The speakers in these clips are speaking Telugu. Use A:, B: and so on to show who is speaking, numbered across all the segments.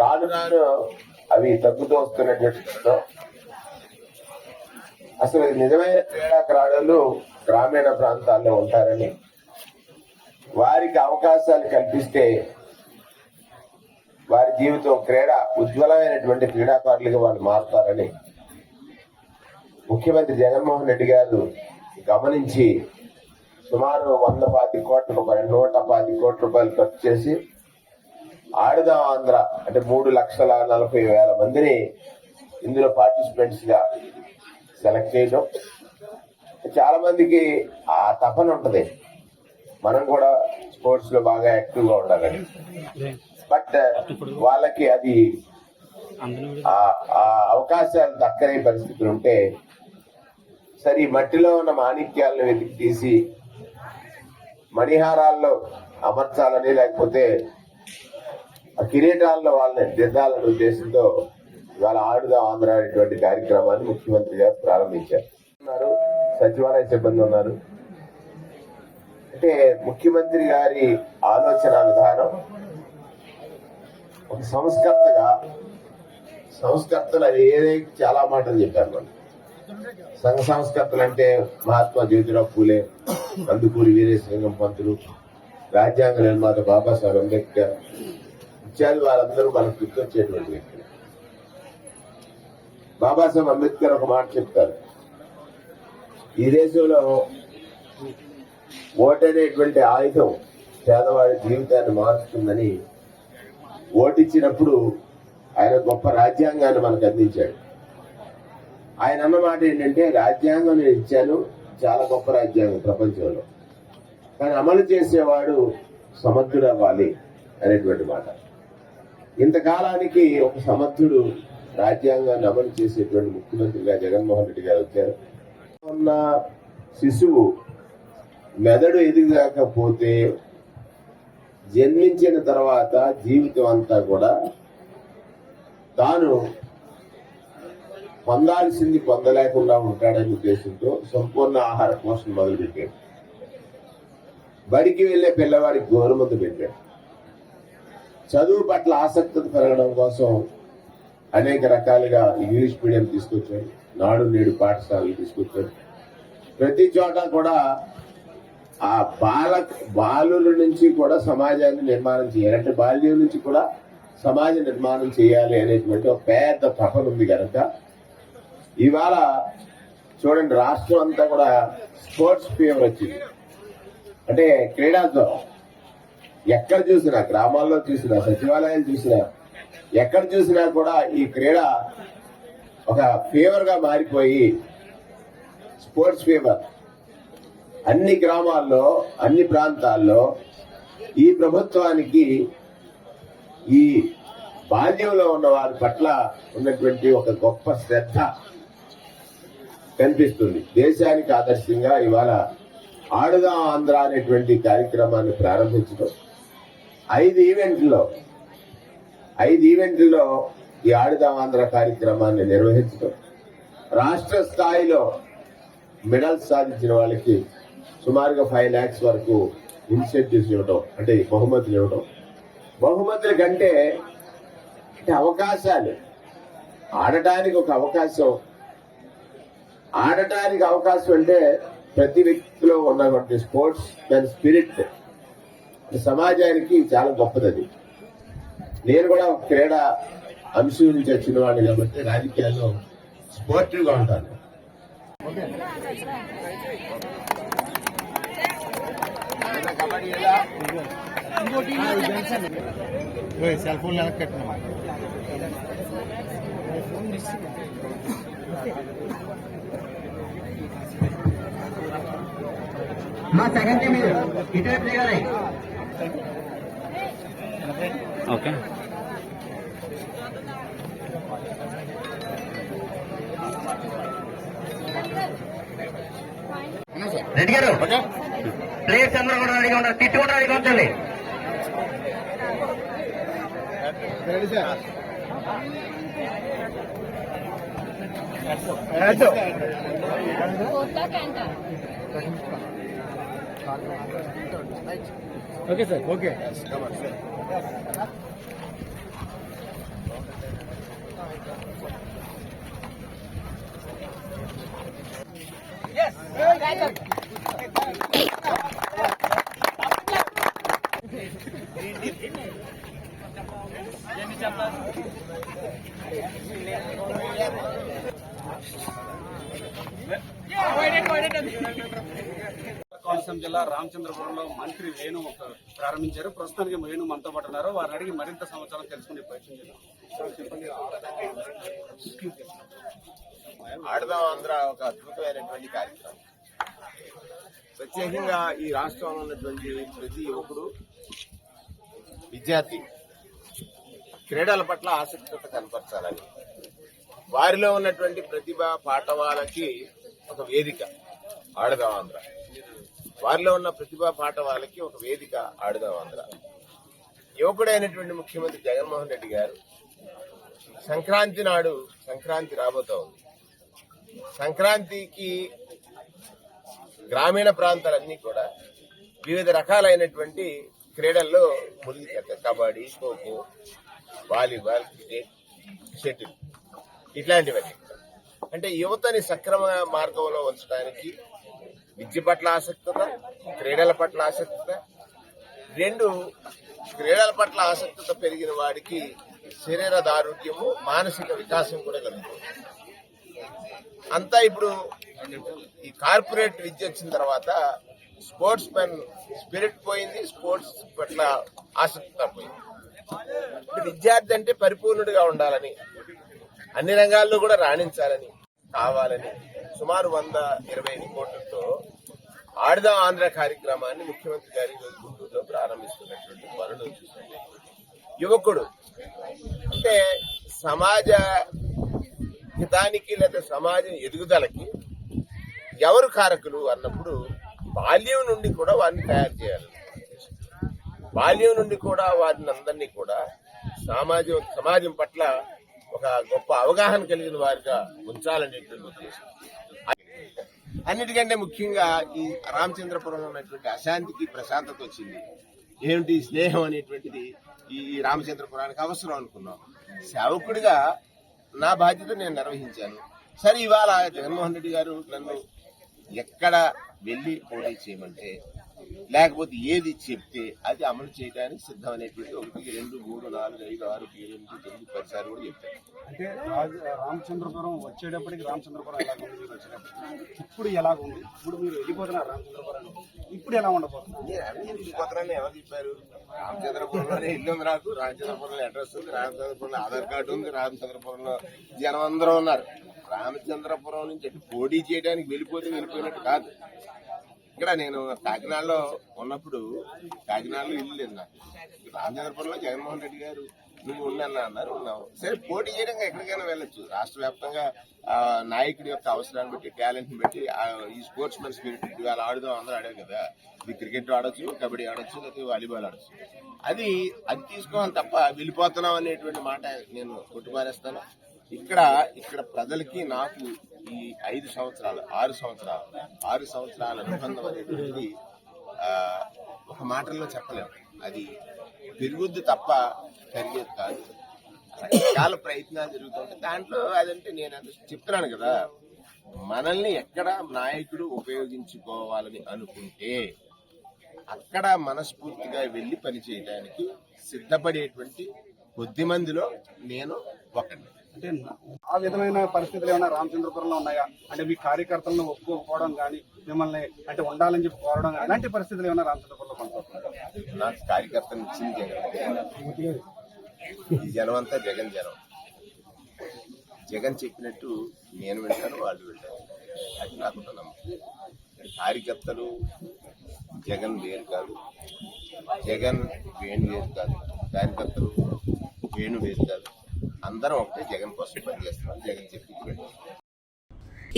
A: రాను రాను అవి తగ్గుతూ వస్తున్నట్టు. అసలు నిజమైన క్రీడాకారులు గ్రామీణ ప్రాంతాల్లో ఉంటారని, వారికి అవకాశాలు కల్పిస్తే వారి జీవితం ఉజ్వలమైనటువంటి క్రీడాకారులుగా వాళ్ళు మారుతారని ముఖ్యమంత్రి జగన్మోహన్ రెడ్డి గారు గమనించి సుమారు 125 కోట్ల రూపాయలు 125 కోట్ల రూపాయలు ఖర్చు చేసి ఆడుదాం ఆంధ్ర అంటే 3,40,000 మందిని ఇందులో పార్టిసిపెంట్స్ గా సెలెక్ట్ చేయడం. చాలా మందికి ఆ తపన ఉంటది, మనం కూడా స్పోర్ట్స్ లో బాగా యాక్టివ్ గా ఉండాలని. బట్ వాళ్ళకి అది ఆ అవకాశాలు దక్కనే పరిస్థితులు ఉంటే సరే మట్టిలో ఉన్న మాణిక్యాలను వెతికి తీసి మణిహారాల్లో అమర్చాలని, లేకపోతే ఆ కిరీటాల్లో వాళ్ళని దిద్దాలనే ఉద్దేశంతో ఇవాళ ఆడుదాం ఆంధ్ర అనేటువంటి కార్యక్రమాన్ని ముఖ్యమంత్రి గారు ప్రారంభించారు. సచివాలయ సిబ్బంది ఉన్నారు. అంటే ముఖ్యమంత్రి గారి ఆలోచన విధానం ఒక సంస్కర్తలు ఏదైతే చాలా మాటలు చెప్పారు. మనం సంఘ సంస్కర్తలు అంటే మహాత్మా జ్యోతిరావు పూలే, కందుకూరి వీరేశలింగం పంతులు, రాజ్యాంగ నిర్మాత బాబాసాహెబ్ అంబేద్కర్ ఇత్యాది వారందరూ మనకు గుర్తొచ్చేటువంటి వ్యక్తులు. బాబాసాహెబ్ అంబేద్కర్ ఒక మాట చెప్తారు, ఈ దేశంలో ఓటు అనేటువంటి ఆయుధం పేదవాడి జీవితాన్ని మారుస్తుందని ఓటిచ్చినప్పుడు ఆయన గొప్ప రాజ్యాంగాన్ని మనకు అందించాడు. ఆయన అన్నమాట ఏంటంటే, రాజ్యాంగం నేను ఇచ్చాను, చాలా గొప్ప రాజ్యాంగం ప్రపంచంలో, కానీ అమలు చేసేవాడు సమర్థుడు అవ్వాలి అనేటువంటి మాట. ఇంతకాలానికి ఒక సమర్థుడు రాజ్యాంగాన్ని అమలు చేసేటువంటి ముఖ్యమంత్రిగా జగన్మోహన్ రెడ్డి గారు వచ్చారు. ఉన్న శిశువు మెదడు ఎదిగకపోతే జన్మించిన తర్వాత జీవితం అంతా కూడా తాను పొందాల్సింది పొందలేకుండా ఉంటాడనే ఉద్దేశంతో సంపూర్ణ ఆహార పోషణ మొదలుపెట్టాడు. బడికి వెళ్లే పిల్లవాడికి గోరుముద్ద పెట్టాడు. చదువు పట్ల ఆసక్తి పెరగడం కోసం అనేక రకాలుగా ఇంగ్లీష్ మీడియం తీసుకొచ్చాడు, నాడు నేడు పాఠశాలలు తీసుకొచ్చాడు. ప్రతి చోట కూడా ఆ బాలుల నుంచి కూడా సమాజాన్ని నిర్మాణం చేయాలి, అంటే బాల్యం నుంచి కూడా సమాజ నిర్మాణం చేయాలి అనేటువంటి ఒక పెద్ద తపన ఉంది కనుక ఇవాళ చూడండి, రాష్ట్రం అంతా కూడా స్పోర్ట్స్ ఫీవర్ వచ్చింది. అంటే క్రీడలతో ఎక్కడ చూసినా, గ్రామాల్లో చూసినా, సచివాలయాలు చూసినా, ఎక్కడ చూసినా కూడా ఈ క్రీడ ఒక ఫీవర్ గా మారిపోయి స్పోర్ట్స్ ఫీవర్ అన్ని గ్రామాల్లో, అన్ని ప్రాంతాల్లో ఈ ప్రభుత్వానికి ఈ బాల్యంలో ఉన్న వారి పట్ల ఉన్నటువంటి ఒక గొప్ప శ్రద్ధ కనిపిస్తుంది. దేశానికి ఆదర్శంగా ఇవాళ ఆడుదాం ఆంధ్ర అనేటువంటి కార్యక్రమాన్ని ప్రారంభించడం, 5 ఈవెంట్లలో ఈ ఆడుదాం ఆంధ్ర కార్యక్రమాన్ని నిర్వహించడం, రాష్ట్ర స్థాయిలో మెడల్స్ సాధించిన వాళ్ళకి సుమారుగా 5 lakhs వరకు ఇన్సెంటివ్స్ ఇవ్వడం, అంటే బహుమతులు ఇవ్వడం. బహుమతుల కంటే అవకాశాలు, ఆడటానికి ఒక అవకాశం. ఆడటానికి అవకాశం అంటే ప్రతి వ్యక్తిలో ఉన్నటువంటి స్పోర్ట్స్ దాని స్పిరిట్ సమాజానికి చాలా గొప్పది. నేను కూడా ఒక క్రీడా అంశం నుంచి వచ్చిన వాడిని కాబట్టి రాజకీయాల్లో స్పోర్టివ్ గా ఉంటాను.
B: సెల్ ఫోన్ మా సెకండ్ మీరు ఇటువైపు దిగాలి. ఓకే, రెడ్డి గారు ప్లేయర్స్ అందరూ కూడా రెడీగా ఉంటారు, తిట్టుకుంటూ రెడీగా ఉంచండి. Okay sir, okay.
C: కోనసీమ జిల్లా రామచంద్రపురంలో మంత్రి వేణు ప్రారంభించారు. ప్రస్తుతానికి వేణు మనతో పాటు ఉన్నారు. వారిని అడిగి మరింత సమాచారం తెలుసుకునే ప్రయత్నం చేద్దాం.
D: ఆడదాం ఆంధ్ర ఒక అద్భుతమైనటువంటి కార్యక్రమం. ప్రత్యేకంగా ఈ రాష్ట్రంలో ఉన్నటువంటి ప్రతి యువకుడు, విద్యార్థి క్రీడల పట్ల ఆసక్తిత కనపరచాలని, వారిలో ఉన్నటువంటి ప్రతిభ పాఠవాలకి ఒక వేదిక ఆడదాం ఆంధ్ర. వారిలో ఉన్న ప్రతిభా పాఠవాలకి ఒక వేదిక ఆడదాం ఆంధ్ర. యువకుడైనటువంటి ముఖ్యమంత్రి జగన్మోహన్ రెడ్డి గారు సంక్రాంతి నాడు, సంక్రాంతి రాబోతా ఉంది, సంక్రాంతికి గ్రామీణ ప్రాంతాలన్నీ కూడా వివిధ రకాలైనటువంటి క్రీడల్లో మునిగి kabaddi, kho kho, volleyball, cricket, shuttle ఇట్లాంటివన్నీ. అంటే యువతని సక్రమ మార్గంలో ఉంచడానికి విద్య పట్ల ఆసక్తత, క్రీడల పట్ల ఆసక్తత, రెండు క్రీడల పట్ల ఆసక్తత పెరిగిన వాడికి శరీర దారుఢ్యము, మానసిక వికాసం కూడా కలుగుతుంది. అంతా ఇప్పుడు ఈ కార్పొరేట్ విద్య వచ్చిన తర్వాత స్పోర్ట్స్ మెన్ స్పిరిట్ పోయింది, స్పోర్ట్స్ పట్ల ఆసక్తి పోయింది. ఇప్పుడు విద్యార్థి అంటే పరిపూర్ణుడిగా ఉండాలని, అన్ని రంగాల్లో కూడా రాణించాలని, కావాలని సుమారు 125 కోట్లతో ఆడదాం ఆంధ్ర కార్యక్రమాన్ని ముఖ్యమంత్రి గారి గుంటూరులో ప్రారంభిస్తున్నటువంటి పనులు చూస్తుంటే, యువకుడు అంటే సమాజ హితానికి లేదా సమాజం ఎదుగుదలకి ఎవరు కారకులు అన్నప్పుడు బాల్యం నుండి కూడా వారిని తయారు చేయాలి. బాల్యం నుండి కూడా వారిని అందరినీ కూడా సమాజం పట్ల ఒక గొప్ప అవగాహన కలిగిన వారిగా ఉంచాలనేటువంటి ఉద్దేశం. అన్నిటికంటే ముఖ్యంగా ఈ రామచంద్రపురంలో ఉన్నటువంటి అశాంతికి ప్రశాంతత వచ్చింది. ఏమిటి స్నేహం అనేటువంటిది ఈ రామచంద్రపురానికి అవసరం అనుకున్నాం. సేవకుడిగా నా బాధ్యత నేను నిర్వహించాను. సరే, ఇవాళ జగన్మోహన్ రెడ్డి గారు నన్ను ఎక్కడ వెళ్ళి పోటీ చేయమంటే, లేకపోతే ఏది చెప్తే అది అమలు చేయడానికి సిద్ధం అనేటువంటి 1, 2, 3, 4, 5, 6, 7, 8, 9, 10 సార్లు కూడా చెప్తాను.
C: అంటే రామచంద్రపురం వచ్చేటప్పటికి రామచంద్రపురం ఎలా ఉంది, మీరు వచ్చేటప్పటికి ఇప్పుడు ఎలా ఉంది, ఇప్పుడు మీరు వెళ్ళిపోతున్నారు రామచంద్రపురం, ఇప్పుడు ఎలా ఉండబోతున్నారు?
D: వెళ్ళిపోతున్నాను ఎవరు చెప్పారు? రామచంద్రపురంలోనే ఇల్లు ఉంది నాకు, రామచంద్రపురంలో అడ్రస్ ఉంది, రామచంద్రపురంలో ఆధార్ కార్డు ఉంది, రామచంద్రపురంలో జనం అందరూ ఉన్నారు. రామచంద్రపురం నుంచి పోటీ చేయడానికి వెళ్ళిపోయినట్టు కాదు. ఇక్కడ నేను కాకినాడలో ఉన్నప్పుడు కాకినాడలో ఇల్లు లేదు నాకు. రామచంద్రపురంలో జగన్మోహన్ రెడ్డి గారు నువ్వు ఉన్నాను అన్నారు, ఉన్నావు. సరే, పోటీ చేయడానికి ఎక్కడికైనా వెళ్ళొచ్చు. రాష్ట్ర వ్యాప్తంగా నాయకుడి యొక్క అవసరాన్ని బట్టి, టాలెంట్ ని బట్టి ఈ స్పోర్ట్స్ మెన్ స్పిరిట్ ఇవాళ ఆడుదాం అందరూ ఆడారు కదా. ఇది క్రికెట్ ఆడొచ్చు, కబడ్డీ ఆడొచ్చు, లేకపోతే వాలీబాల్ ఆడొచ్చు. అది తీసుకోవాలి తప్ప వెళ్ళిపోతున్నాం అనేటువంటి మాట నేను కొట్టుమారేస్తాను. ఇక్కడ ప్రజలకి నాకు ఈ 6 సంవత్సరాల అనుబంధం అనేటువంటిది ఒక మాటల్లో చెప్పలేము. అది పెరుగుద్ది తప్ప పెరిగేది కాదు. రకరకాల ప్రయత్నాలు జరుగుతుంటాయి. దాంట్లో అదంటే నేను చెప్తున్నాను కదా, మనల్ని ఎక్కడ నాయకుడు ఉపయోగించుకోవాలని అనుకుంటే అక్కడ మనస్ఫూర్తిగా వెళ్లి పనిచేయడానికి సిద్ధపడేటువంటి కొద్ది మందిలో నేను ఒకటి.
C: అంటే ఆ విధమైన పరిస్థితులు ఏమైనా రామచంద్రపురంలో ఉన్నాయా? అంటే మీ కార్యకర్తలను ఒప్పుకోకపోవడం కానీ, మిమ్మల్ని అంటే ఉండాలని చెప్పి కోరడం కానీ, ఇలాంటి పరిస్థితులు ఏమైనా రామచంద్రపురంలో కొనసాగుతున్నాయా?
D: నాకు కార్యకర్తను ఇచ్చింది జగన్. ఈ జనం అంతా జగన్ జనం. జగన్ చెప్పినట్టు నేను వింటాను, వాళ్ళు వింటారు. అది నాకు నమ్మకం. కార్యకర్తలు జగన్ వేరు కాదు, జగన్ వేణు వేరు కాదు, కార్యకర్తలు వేణు వేరు కాదు. అందరం ఒకటే జగన్ కోసం పనిచేస్తున్నాం. జగన్ చెప్పి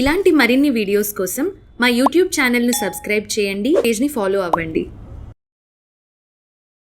E: ఇలాంటి మరిన్ని వీడియోస్ కోసం మా యూట్యూబ్ ఛానల్ను సబ్స్క్రైబ్ చేయండి, పేజ్ని ఫాలో అవ్వండి.